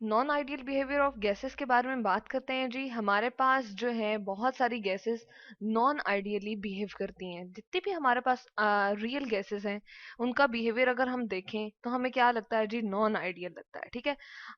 Non ideal behaviour of gases के बारे में बात करते हैं जी। हमारे पास जो है बहुत सारी गैसेस नॉन आइडियली बिहेव करती हैं। जितनी भी हमारे पास रियल गैसेस हैं उनका बिहेवियर अगर हम देखें तो हमें क्या लगता है जी, नॉन आइडियल लगता है। ठीक है,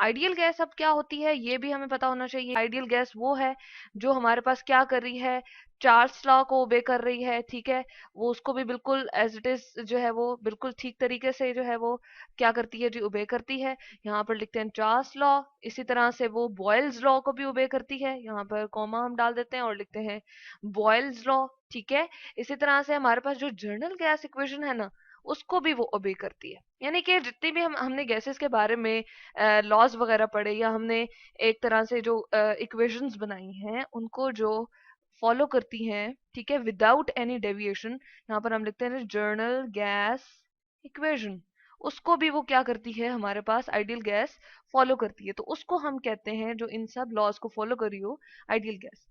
आइडियल गैस अब क्या होती है ये भी हमें पता होना चाहिए। आइडियल गैस वो है जो हमारे पास क्या कर रही है, चार्ल्स लॉ को ओबे कर रही है। ठीक है, वो उसको भी बिल्कुल एज इट इज जो है वो बिल्कुल ठीक तरीके से जो है वो क्या करती है जी, ओबे करती है। यहाँ पर लिखते हैं चार्ल्स लॉ। इसी तरह से वो बॉयल्स लॉ को भी ओबे करती है, यहाँ पर कॉमा हम डाल देते हैं और लिखते हैं बॉयल्स लॉ। ठीक है, इसी तरह से हमारे पास जो जर्नल गैस इक्वेशन है ना, उसको भी वो ओबे करती है। यानी कि जितनी भी हमने गैसेस के बारे में लॉज वगैरह पढ़े या हमने एक तरह से जो इक्वेशंस बनाई हैं उनको जो फॉलो करती हैं, ठीक है, विदाउट एनी डेविएशन, यहाँ पर हम लिखते हैं जर्नल गैस इक्वेशन, उसको भी वो क्या करती है, हमारे पास आइडियल गैस फॉलो करती है। तो उसको हम कहते हैं, जो इन सब लॉज को फॉलो करी हो, आइडियल गैस।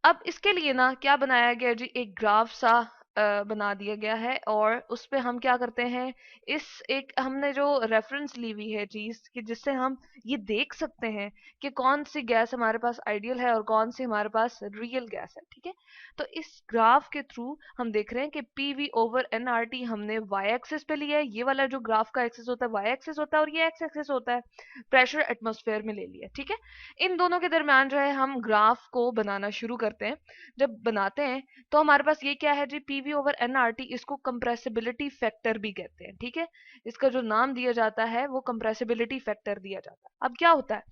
अब इसके लिए ना क्या बनाया गया जी, एक ग्राफ सा बना दिया गया है और उस पे हम क्या करते हैं, इस एक हमने जो रेफरेंस ली हुई है चीज कि जिससे हम ये देख सकते हैं कि कौन सी गैस हमारे पास आइडियल है और कौन सी हमारे पास रियल गैस है। ठीक है, तो इस ग्राफ के थ्रू हम देख रहे हैं कि पीवी ओवर एनआरटी हमने वाई एक्सिस पे लिया है। ये वाला जो ग्राफ का एक्सिस होता है वाई एक्सिस होता है और ये एक्स एक्सिस होता है, प्रेशर एटमॉस्फेयर में ले लिया। ठीक है, इन दोनों के दरमियान जो है हम ग्राफ को बनाना शुरू करते हैं। जब बनाते हैं तो हमारे पास ये क्या है जी, पीवी ओवर एनआरटी, इसको कंप्रेसिबिलिटी फैक्टर भी कहते हैं। ठीक है, इसका जो नाम दिया जाता है वो कंप्रेसिबिलिटी फैक्टर दिया जाता है। अब क्या होता है,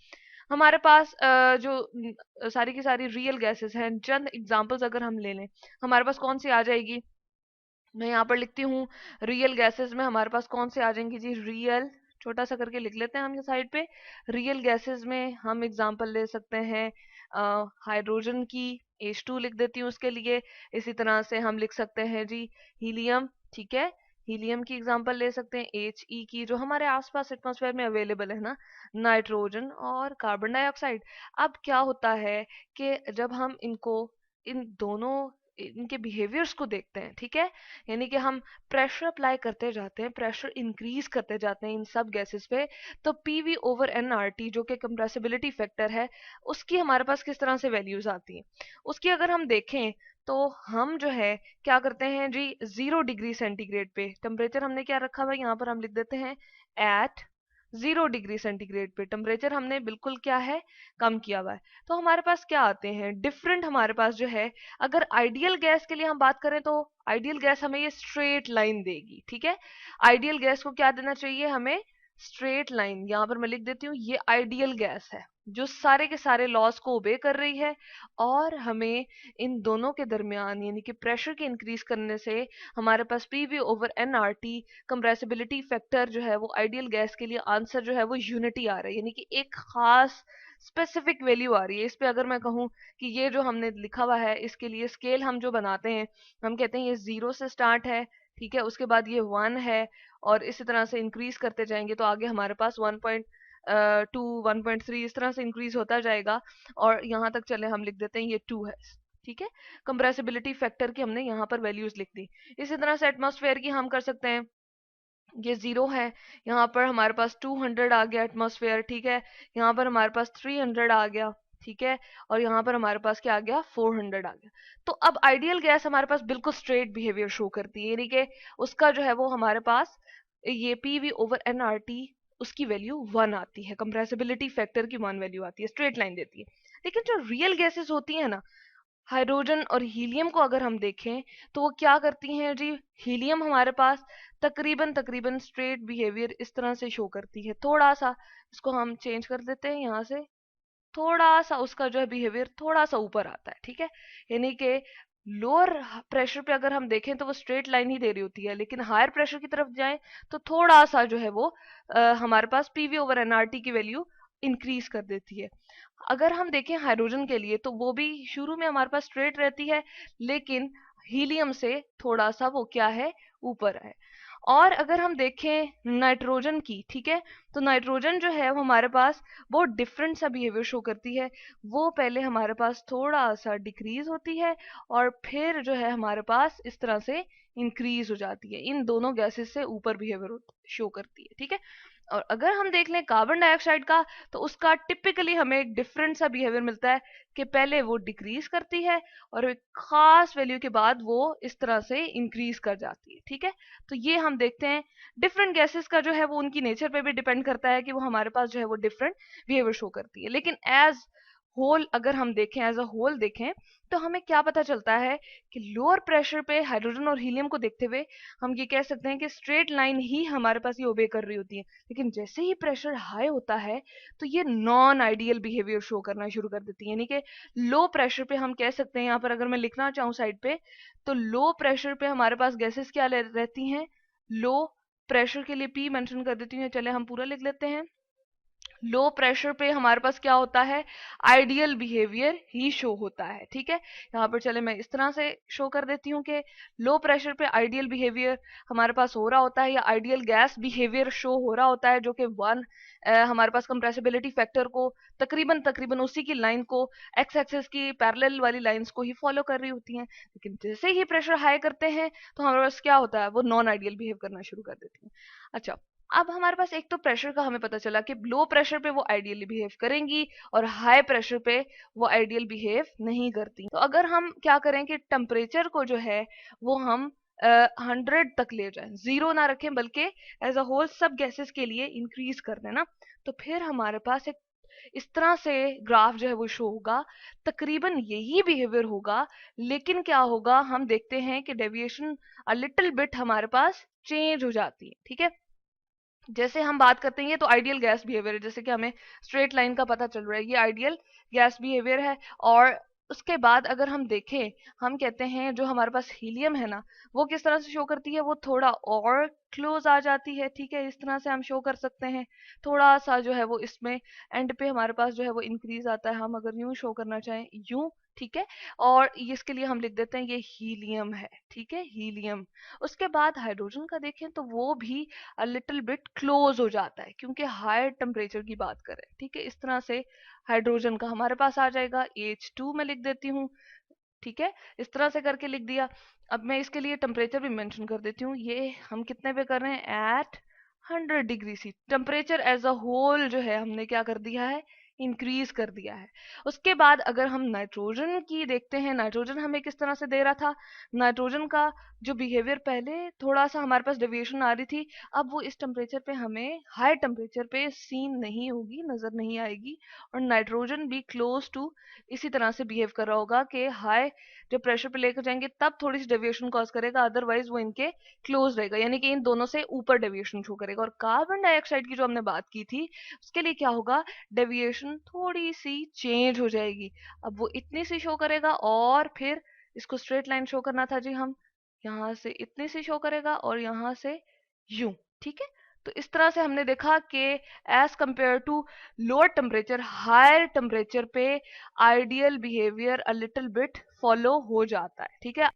हमारे पास जो सारी की सारी रियल गैसेस हैं, चंद एग्जांपल्स अगर हम ले लें, हमारे पास कौन सी आ जाएगी, मैं यहाँ पर लिखती हूँ रियल गैसेस में हमारे पास कौन से आ जाएंगी जी, रियल, छोटा सा करके लिख लेते हैं हम ये साइड पे। रियल गैसेस में हम एग्जांपल ले सकते हैं हाइड्रोजन की, H2 लिख देती हूँ उसके लिए। इसी तरह से हम लिख सकते हैं जी हीलियम। ठीक है, हीलियम की एग्जांपल ले सकते हैं, He की, जो हमारे आसपास एटमॉस्फेयर में अवेलेबल है ना, नाइट्रोजन और कार्बन डाइऑक्साइड। अब क्या होता है कि जब हम इनको, इन दोनों इनके बिहेवियर्स को देखते हैं, ठीक है, यानी कि हम प्रेशर अप्लाई करते जाते हैं, प्रेशर इंक्रीज करते जाते हैं इन सब गैसेस पे, तो पीवी ओवर एनआरटी जो कि कंप्रेसिबिलिटी फैक्टर है, उसकी हमारे पास किस तरह से वैल्यूज आती हैं, उसकी अगर हम देखें तो हम जो है क्या करते हैं जी, 0 डिग्री सेंटीग्रेड पे टेम्परेचर हमने क्या रखा हुआ है, यहाँ पर हम लिख देते हैं एट 0 डिग्री सेंटीग्रेड पे टेम्परेचर हमने बिल्कुल क्या है, कम किया हुआ है। तो हमारे पास क्या आते हैं डिफरेंट, हमारे पास जो है, अगर आइडियल गैस के लिए हम बात करें तो आइडियल गैस हमें ये स्ट्रेट लाइन देगी। ठीक है, आइडियल गैस को क्या देना चाहिए हमें, स्ट्रेट लाइन। यहाँ पर मैं लिख देती हूँ ये आइडियल गैस है जो सारे के सारे लॉज को ओबे कर रही है और हमें इन दोनों के दरमियान यानी कि प्रेशर के इंक्रीज करने से हमारे पास PV over NRT compressibility factor जो है वो आइडियल गैस के लिए आंसर जो है वो यूनिटी आ रहा है, यानी कि एक खास स्पेसिफिक वैल्यू आ रही है। इस पे अगर मैं कहूँ कि ये जो हमने लिखा हुआ है इसके लिए स्केल हम जो बनाते हैं, हम कहते हैं ये 0 से स्टार्ट है, ठीक है, उसके बाद ये 1 है और इसी तरह से इंक्रीज करते जाएंगे तो आगे हमारे पास 1.2 1.3 इस तरह से इंक्रीज होता जाएगा और यहाँ तक चले हम लिख देते हैं ये 2 है। ठीक है, कंप्रेसिबिलिटी फैक्टर की हमने यहाँ पर वैल्यूज लिख दी। इसी तरह से एटमॉस्फेयर की हम कर सकते हैं, ये 0 है, यहाँ पर हमारे पास 200 आ गया एटमॉस्फेयर। ठीक है, यहाँ पर हमारे पास 300 आ गया। ठीक है, और यहाँ पर हमारे पास क्या आ गया, 400 आ गया। तो अब आइडियल गैस हमारे पास बिल्कुल स्ट्रेट बिहेवियर शो करती है, यानी कि उसका जो है वो हमारे पास ये पीवी ओवर एनआरटी उसकी वैल्यू 1 आती है, कंप्रेसिबिलिटी फैक्टर की 1 वैल्यू आती है, स्ट्रेट लाइन देती है। लेकिन जो रियल गैसेस होती है ना, हाइड्रोजन और हीलियम को अगर हम देखें तो वो क्या करती हैं जी, हीलियम हमारे पास तकरीबन तकरीबन स्ट्रेट बिहेवियर इस तरह से शो करती है। थोड़ा सा इसको हम चेंज कर देते हैं, यहाँ से थोड़ा सा उसका जो है बिहेवियर थोड़ा सा ऊपर आता है। ठीक है, यानी कि लोअर प्रेशर पे अगर हम देखें तो वो स्ट्रेट लाइन ही दे रही होती है, लेकिन हायर प्रेशर की तरफ जाएं तो थोड़ा सा जो है वो हमारे पास पीवी ओवर एनआरटी की वैल्यू इंक्रीज कर देती है। अगर हम देखें हाइड्रोजन के लिए तो वो भी शुरू में हमारे पास स्ट्रेट रहती है, लेकिन हीलियम से थोड़ा सा वो क्या है, ऊपर है। और अगर हम देखें नाइट्रोजन की, ठीक है, तो नाइट्रोजन जो है वो हमारे पास बहुत डिफरेंट सा बिहेवियर शो करती है। वो पहले हमारे पास थोड़ा सा डिक्रीज होती है और फिर जो है हमारे पास इस तरह से इंक्रीज हो जाती है, इन दोनों गैसेस से ऊपर बिहेवियर शो करती है। ठीक है, और अगर हम देख लें कार्बन डाइऑक्साइड का, तो उसका टिपिकली हमें एक डिफरेंट सा बिहेवियर मिलता है कि पहले वो डिक्रीज करती है और एक खास वैल्यू के बाद वो इस तरह से इंक्रीज कर जाती है। ठीक है, तो ये हम देखते हैं डिफरेंट गैसेस का जो है वो उनकी नेचर पे भी डिपेंड करता है कि वो हमारे पास जो है वो डिफरेंट बिहेवियर शो करती है। लेकिन एज होल अगर हम देखें, एज अ होल देखें, तो हमें क्या पता चलता है कि लोअर प्रेशर पे हाइड्रोजन और हीलियम को देखते हुए हम ये कह सकते हैं कि स्ट्रेट लाइन ही हमारे पास ये ओबे कर रही होती है। लेकिन जैसे ही प्रेशर हाई होता है तो ये नॉन आइडियल बिहेवियर शो करना शुरू कर देती है। यानी कि लो प्रेशर पे हम कह सकते हैं, यहाँ पर अगर मैं लिखना चाहूँ साइड पे, तो लो प्रेशर पे हमारे पास गैसेस क्या रहती हैं, लो प्रेशर के लिए पी मेंशन कर देती हूँ, चले हम पूरा लिख लेते हैं। लो प्रेशर पे हमारे पास क्या होता है, आइडियल बिहेवियर ही शो होता है। ठीक है, यहाँ पर चले मैं इस तरह से शो कर देती हूँ कि लो प्रेशर पे आइडियल बिहेवियर हमारे पास हो रहा होता है, या आइडियल गैस बिहेवियर शो हो रहा होता है, जो कि वन हमारे पास कंप्रेसिबिलिटी फैक्टर को तकरीबन तकरीबन उसी की लाइन को, एक्स एक्सेस की पैरेलल वाली लाइंस को ही फॉलो कर रही होती हैं। लेकिन जैसे ही प्रेशर हाई करते हैं तो हमारे पास क्या होता है, वो नॉन आइडियल बिहेव करना शुरू कर देती हैं। अच्छा, अब हमारे पास एक तो प्रेशर का हमें पता चला कि लो प्रेशर पे वो आइडियली बिहेव करेंगी और हाई प्रेशर पे वो आइडियल बिहेव नहीं करती। तो अगर हम क्या करें कि टेम्परेचर को जो है वो हम 100 तक ले जाएं, जीरो ना रखें, बल्कि एज अ होल सब गैसेस के लिए इंक्रीज कर दें ना, तो फिर हमारे पास एक इस तरह से ग्राफ जो है वो शो होगा, तकरीबन यही बिहेवियर होगा। लेकिन क्या होगा, हम देखते हैं कि डेविएशन अ लिटिल बिट हमारे पास चेंज हो जाती है। ठीक है, जैसे हम बात करते हैं, ये तो आइडियल गैस बिहेवियर है, जैसे कि हमें स्ट्रेट लाइन का पता चल रहा है, ये आइडियल गैस बिहेवियर है। और उसके बाद अगर हम देखें, हम कहते हैं जो हमारे पास हीलियम है ना, वो किस तरह से शो करती है, वो थोड़ा और क्लोज आ जाती है। ठीक है, इस तरह से हम शो कर सकते हैं, थोड़ा सा जो है वो इसमें एंड पे हमारे पास जो है वो इंक्रीज आता है, हम अगर यूं शो करना चाहें यूं। ठीक है, और इसके लिए हम लिख देते हैं ये हीलियम है। ठीक है, हीलियम। उसके बाद हाइड्रोजन का देखें तो वो भी लिटिल बिट क्लोज हो जाता है, क्योंकि हायर टेम्परेचर की बात करें। ठीक है, इस तरह से हाइड्रोजन का हमारे पास आ जाएगा H2 में लिख देती हूँ। ठीक है, इस तरह से करके लिख दिया। अब मैं इसके लिए टेम्परेचर भी मेंशन कर देती हूँ, ये हम कितने पे कर रहे हैं, at 100 degree C. Temperature as a whole जो है हमने क्या कर दिया है, इंक्रीज कर दिया है। उसके बाद अगर हम नाइट्रोजन की देखते हैं, नाइट्रोजन हमें किस तरह से दे रहा था, नाइट्रोजन का जो बिहेवियर पहले थोड़ा सा हमारे पास डेविएशन आ रही थी, अब वो इस टेम्परेचर पे हमें हाई टेम्परेचर पे सीन नहीं होगी, नजर नहीं आएगी। और नाइट्रोजन भी क्लोज टू इसी तरह से बिहेव कर रहा होगा कि हाई जब प्रेशर पे लेकर जाएंगे तब थोड़ी सी डेविएशन कॉज करेगा, अदरवाइज वो इनके क्लोज रहेगा, यानी कि इन दोनों से ऊपर डेविएशन शो करेगा। और कार्बन डाइऑक्साइड की जो हमने बात की थी, उसके लिए क्या होगा, डेविएशन थोड़ी सी चेंज हो जाएगी। अब वो इतनी सी शो करेगा, और फिर इसको स्ट्रेट लाइन शो करना था जी, हम यहाँ से इतनी सी शो करेगा और यहाँ से यूं। ठीक है, तो इस तरह से हमने देखा कि as compared to lower temperature, higher temperature पे ideal behaviour a little bit follow हो जाता है। ठीक है,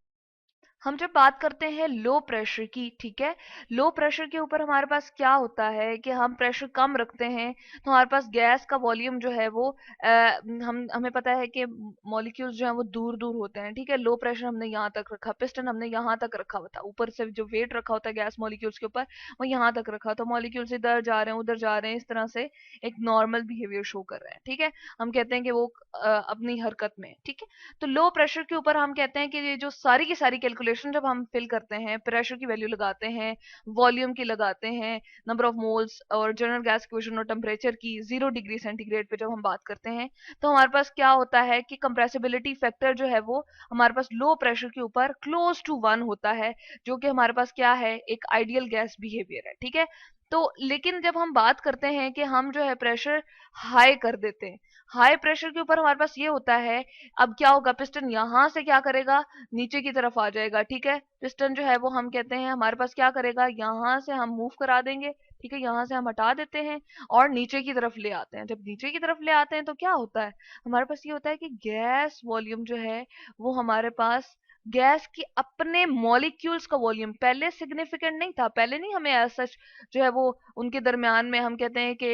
हम जब बात करते हैं लो प्रेशर की, ठीक है, लो प्रेशर के ऊपर हमारे पास क्या होता है कि हम प्रेशर कम रखते हैं तो हमारे पास गैस का वॉल्यूम जो है वो हमें पता है कि मॉलिक्यूल्स जो हैं वो दूर दूर होते हैं। ठीक है, लो प्रेशर हमने यहाँ तक रखा, पिस्टन हमने यहाँ तक रखा हुआ था, ऊपर से जो वेट रखा होता है गैस मॉलिक्यूल्स के ऊपर वो यहाँ तक रखा, तो मॉलिक्यूल्स इधर जा रहे हैं उधर जा रहे हैं, इस तरह से एक नॉर्मल बिहेवियर शो कर रहे हैं। ठीक है, हम कहते हैं कि वो अपनी हरकत में। ठीक है, तो लो प्रेशर के ऊपर हम कहते हैं कि ये जो सारी की सारी कैलकुलेशन जब हम फिल करते हैं, प्रेशर की वैल्यू लगाते हैं, वॉल्यूम की लगाते हैं, नंबर ऑफ मोल्स और जनरल गैस इक्वेशन और टेम्परेचर की 0 डिग्री सेंटीग्रेड पे जब हम बात करते हैं, तो हमारे पास क्या होता है कि कंप्रेसिबिलिटी फैक्टर जो है वो हमारे पास लो प्रेशर के ऊपर क्लोज टू 1 होता है, जो कि हमारे पास क्या है, एक आइडियल गैस बिहेवियर है। ठीक है, तो लेकिन जब हम बात करते हैं कि हम जो है प्रेशर हाई कर देते हैं, हाई प्रेशर के ऊपर हमारे पास ये होता है, अब क्या होगा, पिस्टन यहां से क्या करेगा, नीचे की तरफ आ जाएगा। ठीक है, पिस्टन जो है वो हम कहते हैं हमारे पास क्या करेगा, यहाँ से हम मूव करा देंगे। ठीक है, यहाँ से हम हटा देते हैं और नीचे की तरफ ले आते हैं। जब नीचे की तरफ ले आते हैं तो क्या होता है, हमारे पास ये होता है कि गैस वॉल्यूम जो है वो हमारे पास गैस की अपने मॉलिक्यूल्स का वॉल्यूम पहले सिग्निफिकेंट नहीं था, पहले नहीं हमें ऐसा जो है वो उनके दरमियान में हम कहते हैं कि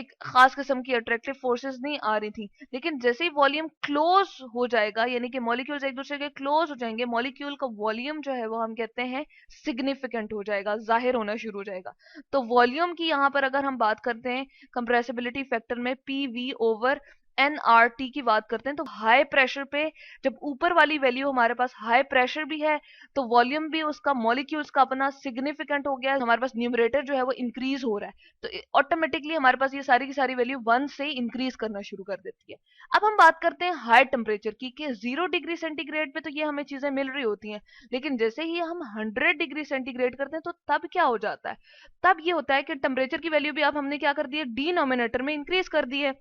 एक खास किस्म की अट्रैक्टिव फोर्सेस नहीं आ रही थी। लेकिन जैसे ही वॉल्यूम क्लोज हो जाएगा, यानी कि मॉलिक्यूल्स एक दूसरे के क्लोज हो जाएंगे, मॉलिक्यूल का वॉल्यूम जो है वो हम कहते हैं सिग्निफिकेंट हो जाएगा, जाहिर होना शुरू हो जाएगा। तो वॉल्यूम की यहाँ पर अगर हम बात करते हैं कंप्रेसिबिलिटी फैक्टर में पीवी ओवर एनआरटी की बात करते हैं, तो हाई प्रेशर पे जब ऊपर वाली वैल्यू हमारे पास हाई प्रेशर भी है, तो वॉल्यूम भी उसका मॉलिक्यूल्स का अपना सिग्निफिकेंट हो गया, हमारे पास न्यूमरेटर जो है वो इंक्रीज हो रहा है, तो ऑटोमेटिकली हमारे पास ये सारी की सारी वैल्यू 1 से इंक्रीज करना शुरू कर देती है। अब हम बात करते हैं हाई टेम्परेचर की, कि 0 डिग्री सेंटीग्रेड पे तो ये हमें चीजें मिल रही होती हैं, लेकिन जैसे ही हम 100 डिग्री सेंटीग्रेड करते हैं तो तब क्या हो जाता है, तब ये होता है कि टेम्परेचर की वैल्यू भी अब हमने क्या कर दी है, डिनोमिनेटर में इंक्रीज कर दी है।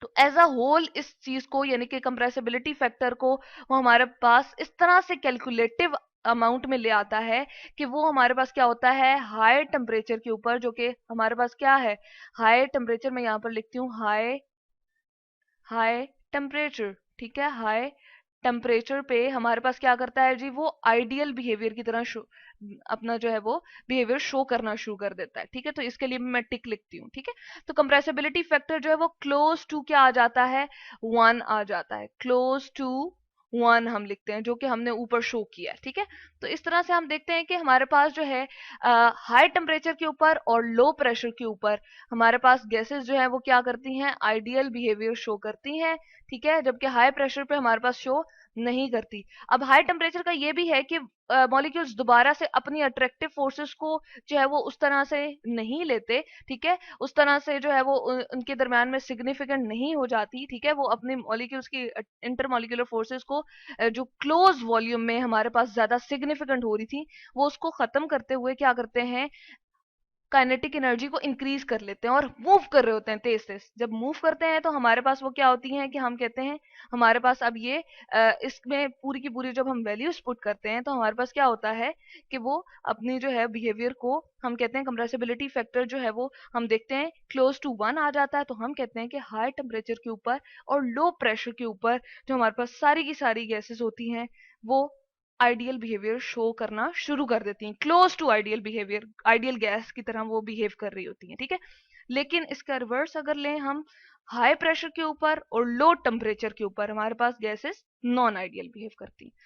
तो एज अ होल इस चीज को, यानी कि कंप्रेसिबिलिटी फैक्टर को, वो हमारे पास इस तरह से कैलकुलेटिव अमाउंट में ले आता है कि वो हमारे पास क्या होता है, हाई टेम्परेचर के ऊपर, जो कि हमारे पास क्या है, हाई टेम्परेचर, मैं यहाँ पर लिखती हूँ हाई हाई टेम्परेचर, ठीक है, हाई टेम्परेचर पे हमारे पास क्या करता है जी, वो आइडियल बिहेवियर की तरह अपना जो है वो बिहेवियर शो करना शुरू कर देता है। ठीक है, तो इसके लिए भी मैं टिक लिखती हूँ। ठीक है, तो कंप्रेसिबिलिटी फैक्टर जो है वो क्लोज टू क्या आ जाता है, 1 आ जाता है, क्लोज टू 1 हम लिखते हैं, जो कि हमने ऊपर शो किया है। ठीक है, तो इस तरह से हम देखते हैं कि हमारे पास जो है हाई टेम्परेचर के ऊपर और लो प्रेशर के ऊपर हमारे पास गैसेस जो है वो क्या करती हैं, आइडियल बिहेवियर शो करती हैं। ठीक है, जबकि हाई प्रेशर पे हमारे पास शो नहीं करती। अब हाई टेम्परेचर का ये भी है कि मॉलिक्यूल्स दोबारा से अपनी अट्रैक्टिव फोर्सेस को जो है वो उस तरह से नहीं लेते। ठीक है, उस तरह से जो है वो उनके दरमियान में सिग्निफिकेंट नहीं हो जाती। ठीक है, वो अपनी मॉलिक्यूल्स की इंटर मॉलिक्यूलर फोर्सेस को जो क्लोज वॉल्यूम में हमारे पास ज्यादा सिग्निफिकेंट हो रही थी, वो उसको खत्म करते हुए क्या करते हैं, काइनेटिक एनर्जी को इंक्रीज कर लेते हैं और मूव कर रहे होते हैं तेज तेज। जब मूव करते हैं तो हमारे पास वो क्या होती हैं, कि हम कहते हैं हमारे पास अब ये इसमें पूरी की पूरी जब हम वैल्यूज पुट करते हैं तो हमारे पास क्या होता है कि वो अपनी जो है बिहेवियर को हम कहते हैं कंप्रेसिबिलिटी फैक्टर जो है वो हम देखते हैं क्लोज टू 1 आ जाता है। तो हम कहते हैं कि हाई टेम्परेचर के ऊपर और लो प्रेशर के ऊपर जो हमारे पास सारी की सारी गैसेस होती हैं, वो आइडियल बिहेवियर शो करना शुरू कर देती हैं, close to ideal behaviour, ideal gas की तरह वो बिहेव कर रही होती हैं। ठीक है, लेकिन इसका रिवर्स अगर लें हम, हाई प्रेशर के ऊपर और लो टेम्परेचर के ऊपर हमारे पास गैसेस नॉन आइडियल बिहेव करती हैं।